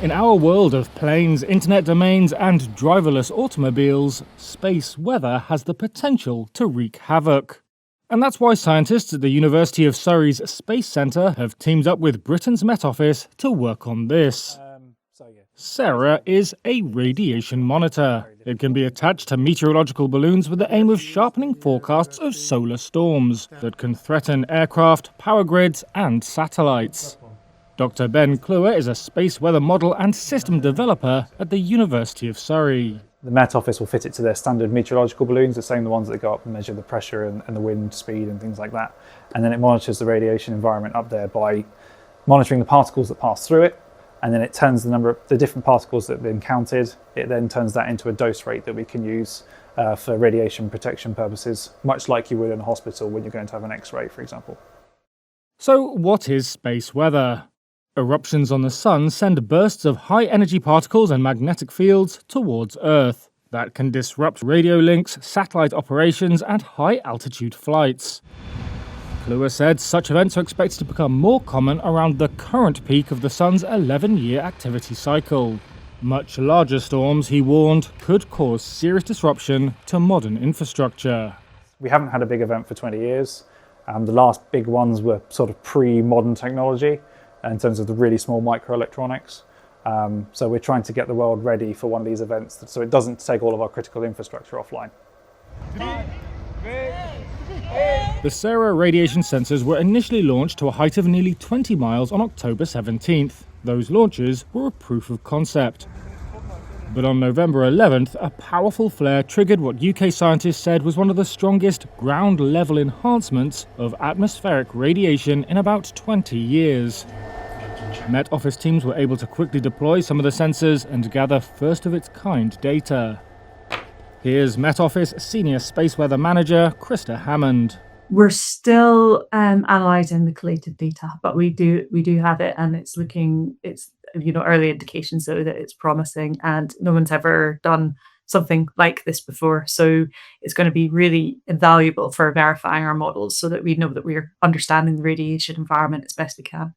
In our world of planes, internet domains, and driverless automobiles, space weather has the potential to wreak havoc. And that's why scientists at the University of Surrey's Space Centre have teamed up with Britain's Met Office to work on this. Sarah is a radiation monitor. It can be attached to meteorological balloons with the aim of sharpening forecasts of solar storms that can threaten aircraft, power grids, and satellites. Dr. Ben Kluwer is a space weather model and system developer at the University of Surrey. The Met Office will fit it to their standard meteorological balloons, the same the ones that go up and measure the pressure and the wind speed and things like that. And then it monitors the radiation environment up there by monitoring the particles that pass through it. And then it turns the different particles that have been counted. It then turns that into a dose rate that we can use for radiation protection purposes, much like you would in a hospital when you're going to have an X-ray, for example. So what is space weather? Eruptions on the sun send bursts of high-energy particles and magnetic fields towards Earth that can disrupt radio links, satellite operations, and high-altitude flights. Kluwer said such events are expected to become more common around the current peak of the sun's 11-year activity cycle. Much larger storms, he warned, could cause serious disruption to modern infrastructure. We haven't had a big event for 20 years. The last big ones were sort of pre-modern technology in terms of the really small microelectronics. So we're trying to get the world ready for one of these events so it doesn't take all of our critical infrastructure offline. The Sarah radiation sensors were initially launched to a height of nearly 20 miles on October 17th. Those launches were a proof of concept. But on November 11th, a powerful flare triggered what UK scientists said was one of the strongest ground-level enhancements of atmospheric radiation in about 20 years. Met Office teams were able to quickly deploy some of the sensors and gather first-of-its-kind data. Here's Met Office Senior Space Weather Manager Krista Hammond. We're still analysing the collated data, but we do have it, and it's early indications though that it's promising, and no one's ever done something like this before. So it's going to be really invaluable for verifying our models so that we know that we're understanding the radiation environment as best we can.